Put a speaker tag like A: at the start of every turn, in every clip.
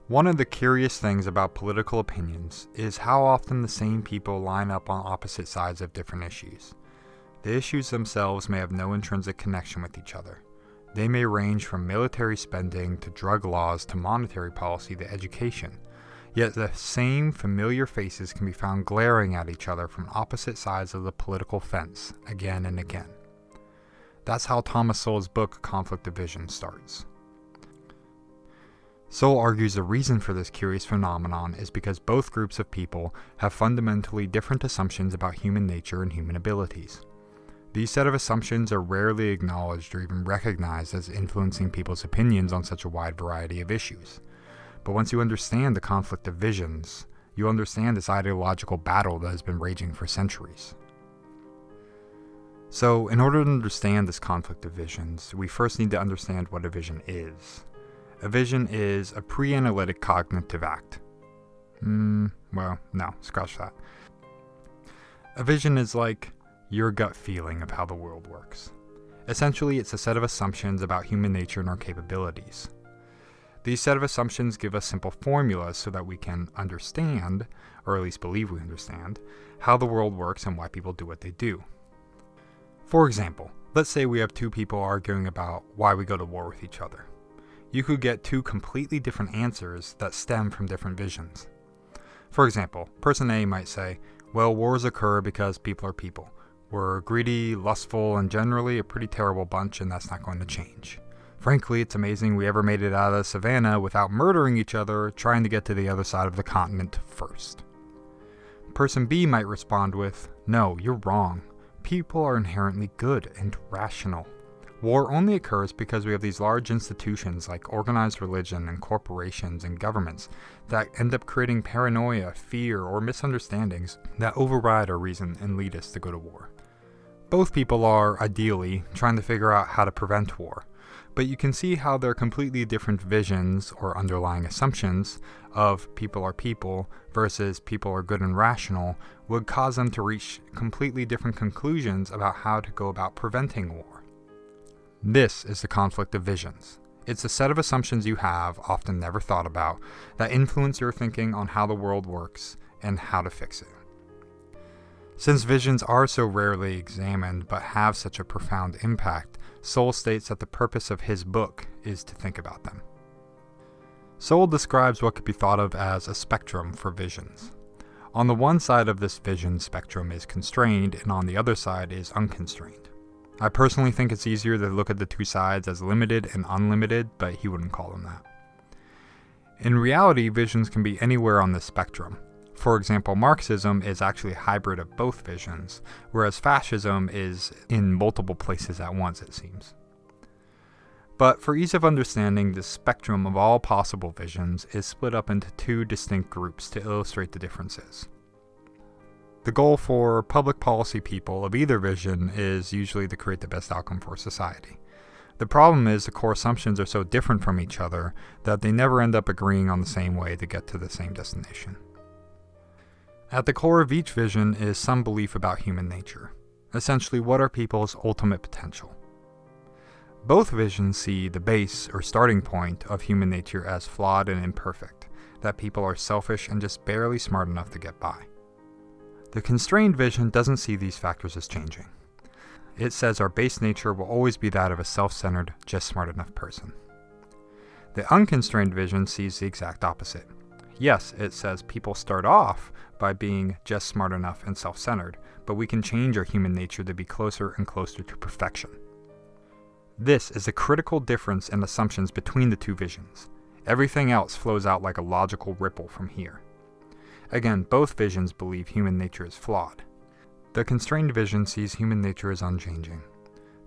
A: One of the curious things about political opinions is how often the same people line up on opposite sides of different issues. The issues themselves may have no intrinsic connection with each other. They may range from military spending to drug laws to monetary policy to education. Yet the same familiar faces can be found glaring at each other from opposite sides of the political fence again and again. That's how Thomas Sowell's book Conflict of Vision starts. Sowell argues the reason for this curious phenomenon is because both groups of people have fundamentally different assumptions about human nature and human abilities. These set of assumptions are rarely acknowledged or even recognized as influencing people's opinions on such a wide variety of issues. But once you understand the conflict of visions, you understand this ideological battle that has been raging for centuries. So, in order to understand this conflict of visions, we first need to understand what a vision is. A vision is a pre-analytic cognitive act. Well, no, scratch that. A vision is like your gut feeling of how the world works. Essentially, it's a set of assumptions about human nature and our capabilities. These set of assumptions give us simple formulas so that we can understand, or at least believe we understand, how the world works and why people do what they do. For example, let's say we have two people arguing about why we go to war with each other. You could get two completely different answers that stem from different visions. For example, person A might say, well, wars occur because people are people. We're greedy, lustful, and generally a pretty terrible bunch, and that's not going to change. Frankly, it's amazing we ever made it out of the savannah without murdering each other, trying to get to the other side of the continent first. Person B might respond with, no, you're wrong. People are inherently good and rational. War only occurs because we have these large institutions like organized religion and corporations and governments that end up creating paranoia, fear, or misunderstandings that override our reason and lead us to go to war. Both people are, ideally, trying to figure out how to prevent war, but you can see how their completely different visions or underlying assumptions of people are people versus people are good and rational would cause them to reach completely different conclusions about how to go about preventing war. This is the conflict of visions. It's a set of assumptions you have, often never thought about, that influence your thinking on how the world works and how to fix it. Since visions are so rarely examined but have such a profound impact, Sowell states that the purpose of his book is to think about them. Sowell describes what could be thought of as a spectrum for visions. On the one side of this vision spectrum is constrained, and on the other side is unconstrained. I personally think it's easier to look at the two sides as limited and unlimited, but he wouldn't call them that. In reality, visions can be anywhere on the spectrum. For example, Marxism is actually a hybrid of both visions, whereas fascism is in multiple places at once, it seems. But for ease of understanding, the spectrum of all possible visions is split up into two distinct groups to illustrate the differences. The goal for public policy people of either vision is usually to create the best outcome for society. The problem is the core assumptions are so different from each other that they never end up agreeing on the same way to get to the same destination. At the core of each vision is some belief about human nature. Essentially, what are people's ultimate potential? Both visions see the base or starting point of human nature as flawed and imperfect, that people are selfish and just barely smart enough to get by. The constrained vision doesn't see these factors as changing. It says our base nature will always be that of a self-centered, just smart enough person. The unconstrained vision sees the exact opposite. Yes, it says people start off by being just smart enough and self-centered, but we can change our human nature to be closer and closer to perfection. This is a critical difference in assumptions between the two visions. Everything else flows out like a logical ripple from here. Again, both visions believe human nature is flawed. The constrained vision sees human nature as unchanging,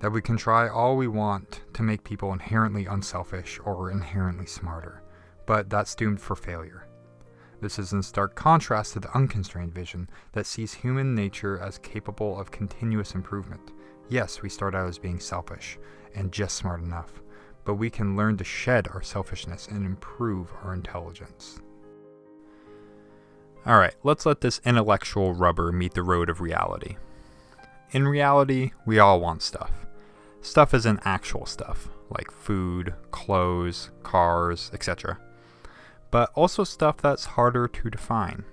A: that we can try all we want to make people inherently unselfish or inherently smarter, but that's doomed for failure. This is in stark contrast to the unconstrained vision that sees human nature as capable of continuous improvement. Yes, we start out as being selfish and just smart enough, but we can learn to shed our selfishness and improve our intelligence. Alright, let's let this intellectual rubber meet the road of reality. In reality, we all want stuff. Stuff isn't actual stuff, like food, clothes, cars, etc. But also stuff that's harder to define.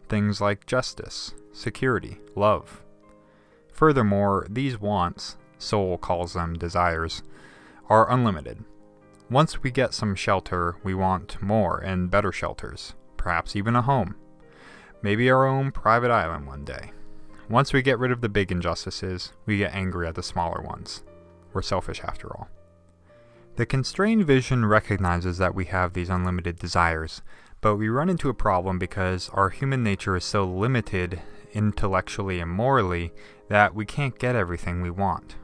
A: Things like justice, security, love. Furthermore, these wants, Sowell calls them desires, are unlimited. Once we get some shelter, we want more and better shelters, perhaps even a home. Maybe our own private island one day. Once we get rid of the big injustices, we get angry at the smaller ones. We're selfish after all. The constrained vision recognizes that we have these unlimited desires, but we run into a problem because our human nature is so limited intellectually and morally that we can't get everything we want.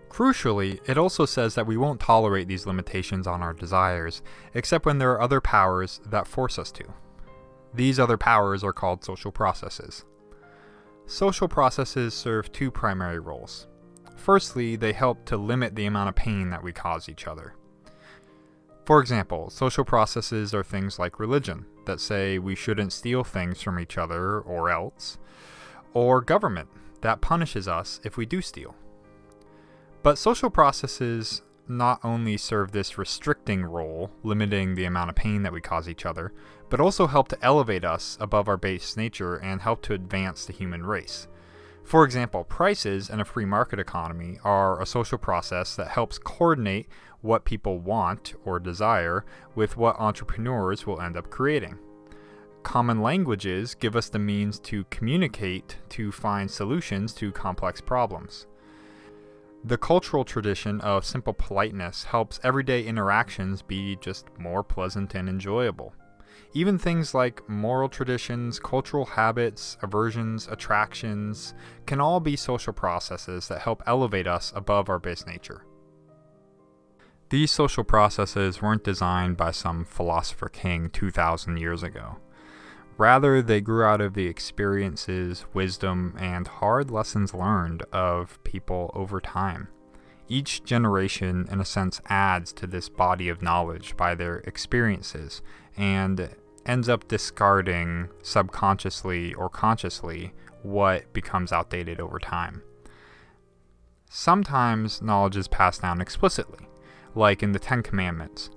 A: Crucially, it also says that we won't tolerate these limitations on our desires, except when there are other powers that force us to. These other powers are called social processes. Social processes serve two primary roles. Firstly, they help to limit the amount of pain that we cause each other. For example, social processes are things like religion, that say we shouldn't steal things from each other or else, or government, that punishes us if we do steal. But social processes not only serve this restricting role, limiting the amount of pain that we cause each other, but also help to elevate us above our base nature and help to advance the human race. For example, prices in a free market economy are a social process that helps coordinate what people want or desire with what entrepreneurs will end up creating. Common languages give us the means to communicate to find solutions to complex problems. The cultural tradition of simple politeness helps everyday interactions be just more pleasant and enjoyable. Even things like moral traditions, cultural habits, aversions, attractions can all be social processes that help elevate us above our base nature. These social processes weren't designed by some philosopher king 2,000 years ago. Rather, they grew out of the experiences, wisdom, and hard lessons learned of people over time. Each generation, in a sense, adds to this body of knowledge by their experiences and ends up discarding subconsciously or consciously what becomes outdated over time. Sometimes knowledge is passed down explicitly, like in the Ten Commandments.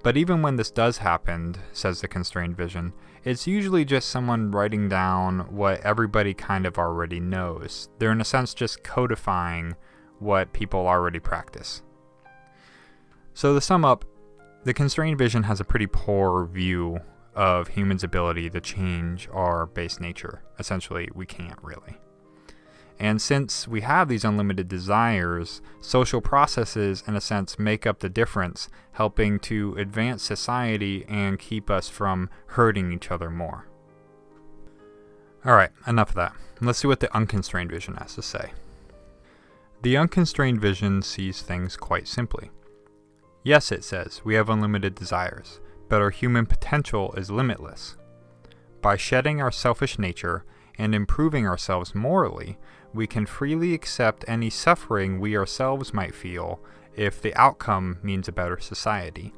A: But even when this does happen, says the Constrained Vision, it's usually just someone writing down what everybody kind of already knows. They're in a sense just codifying what people already practice. So to sum up, the Constrained Vision has a pretty poor view of humans' ability to change our base nature. Essentially, we can't really. And since we have these unlimited desires, social processes, in a sense, make up the difference, helping to advance society and keep us from hurting each other more. Alright, enough of that. Let's see what the Unconstrained Vision has to say. The Unconstrained Vision sees things quite simply. Yes, it says, we have unlimited desires, but our human potential is limitless. By shedding our selfish nature and improving ourselves morally, we can freely accept any suffering we ourselves might feel if the outcome means a better society.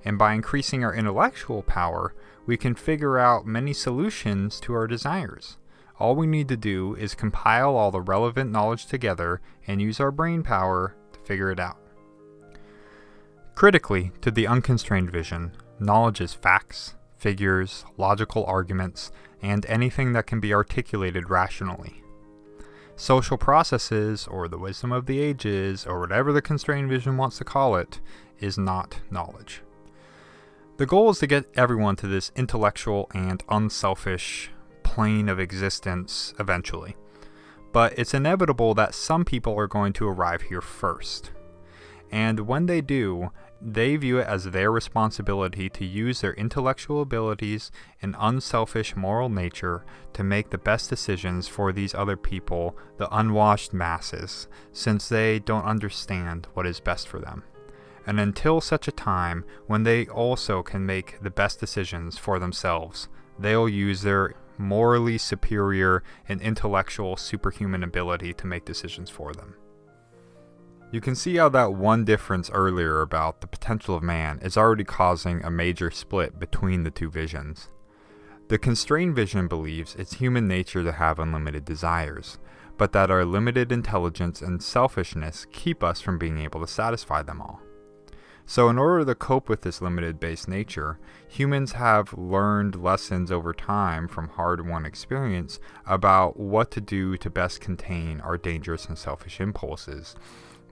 A: And by increasing our intellectual power, we can figure out many solutions to our desires. All we need to do is compile all the relevant knowledge together and use our brain power to figure it out. Critically, to the Unconstrained Vision, knowledge is facts, figures, logical arguments, and anything that can be articulated rationally. Social processes, or the wisdom of the ages, or whatever the Constrained Vision wants to call it, is not knowledge. The goal is to get everyone to this intellectual and unselfish plane of existence eventually. But it's inevitable that some people are going to arrive here first. And when they do, they view it as their responsibility to use their intellectual abilities and unselfish moral nature to make the best decisions for these other people, the unwashed masses, since they don't understand what is best for them. And until such a time when they also can make the best decisions for themselves, they'll use their morally superior and intellectual superhuman ability to make decisions for them. You can see how that one difference earlier about the potential of man is already causing a major split between the two visions. The Constrained Vision believes it's human nature to have unlimited desires, but that our limited intelligence and selfishness keep us from being able to satisfy them all. So in order to cope with this limited base nature, humans have learned lessons over time from hard-won experience about what to do to best contain our dangerous and selfish impulses,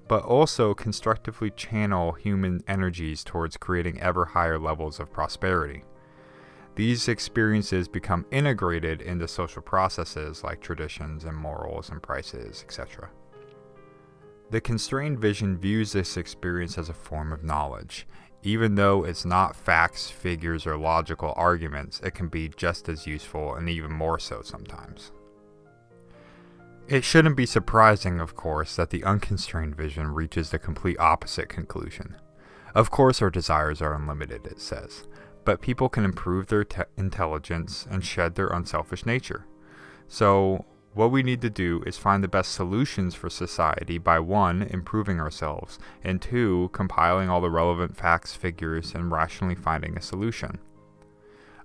A: but also constructively channel human energies towards creating ever higher levels of prosperity. These experiences become integrated into social processes like traditions and morals and prices, etc. The constrained vision views this experience as a form of knowledge. Even though it's not facts, figures, or logical arguments, it can be just as useful and even more so sometimes. It shouldn't be surprising, of course, that the unconstrained vision reaches the complete opposite conclusion. Of course our desires are unlimited, it says, but people can improve their intelligence and shed their unselfish nature. So, what we need to do is find the best solutions for society by 1. Improving ourselves, and 2. Compiling all the relevant facts, figures, and rationally finding a solution.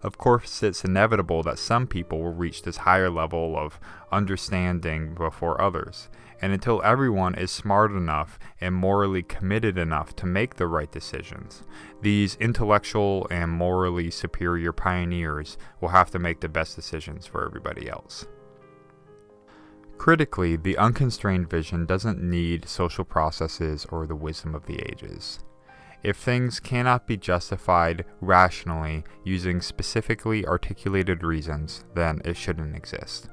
A: Of course, it's inevitable that some people will reach this higher level of understanding before others, and until everyone is smart enough and morally committed enough to make the right decisions, these intellectual and morally superior pioneers will have to make the best decisions for everybody else. Critically, the unconstrained vision doesn't need social processes or the wisdom of the ages. If things cannot be justified rationally using specifically articulated reasons, then it shouldn't exist.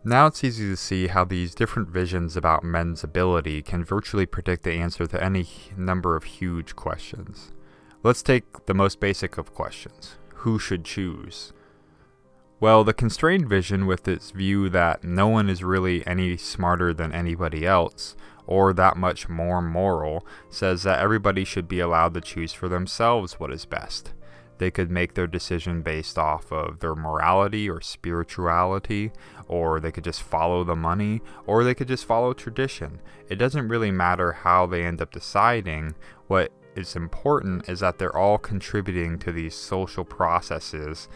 A: Now it's easy to see how these different visions about men's ability can virtually predict the answer to any number of huge questions. Let's take the most basic of questions. Who should choose? Well, the constrained vision, with its view that no one is really any smarter than anybody else, or that much more moral, says that everybody should be allowed to choose for themselves what is best. They could make their decision based off of their morality or spirituality, or they could just follow the money, or they could just follow tradition. It doesn't really matter how they end up deciding. What is important is that they're all contributing to these social processes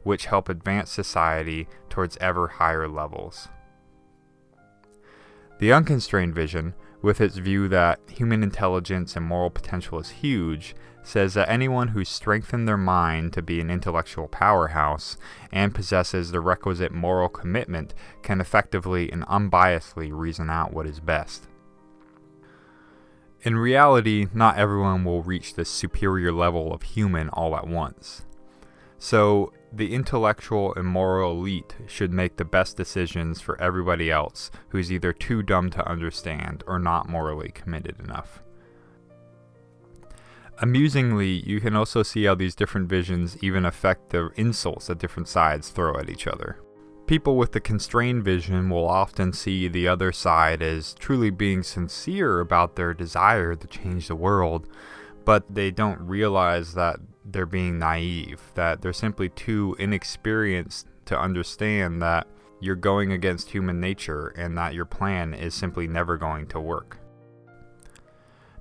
A: which help advance society towards ever higher levels. The unconstrained vision, with its view that human intelligence and moral potential is huge, says that anyone who's strengthened their mind to be an intellectual powerhouse and possesses the requisite moral commitment can effectively and unbiasedly reason out what is best. In reality, not everyone will reach this superior level of human all at once. So, the intellectual and moral elite should make the best decisions for everybody else who's either too dumb to understand or not morally committed enough. Amusingly, you can also see how these different visions even affect the insults that different sides throw at each other. People with the constrained vision will often see the other side as truly being sincere about their desire to change the world, but they don't realize that they're being naive, that they're simply too inexperienced to understand that you're going against human nature and that your plan is simply never going to work.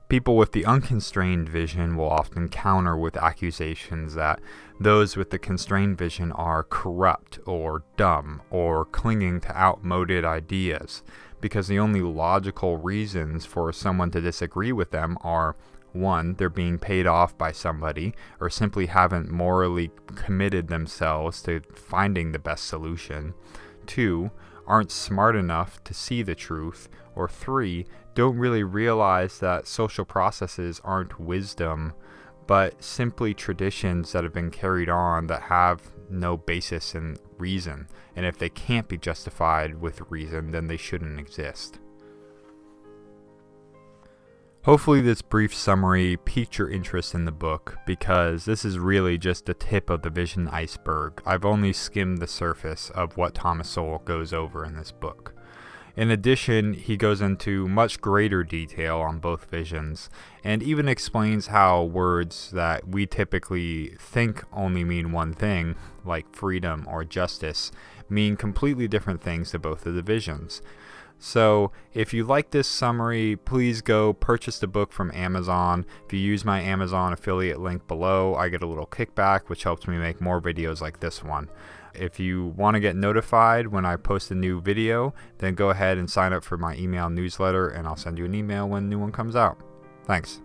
A: People with the unconstrained vision will often counter with accusations that those with the constrained vision are corrupt or dumb or clinging to outmoded ideas, because the only logical reasons for someone to disagree with them are 1, they're being paid off by somebody, or simply haven't morally committed themselves to finding the best solution. 2, aren't smart enough to see the truth. Or 3, don't really realize that social processes aren't wisdom, but simply traditions that have been carried on that have no basis in reason. And if they can't be justified with reason, then they shouldn't exist. Hopefully this brief summary piqued your interest in the book, because this is really just the tip of the vision iceberg. I've only skimmed the surface of what Thomas Sowell goes over in this book. In addition, he goes into much greater detail on both visions, and even explains how words that we typically think only mean one thing, like freedom or justice, mean completely different things to both of the visions. So, if you like this summary, please go purchase the book from Amazon. If you use my Amazon affiliate link below, I get a little kickback, which helps me make more videos like this one. If you want to get notified when I post a new video, then go ahead and sign up for my email newsletter, and I'll send you an email when a new one comes out. Thanks.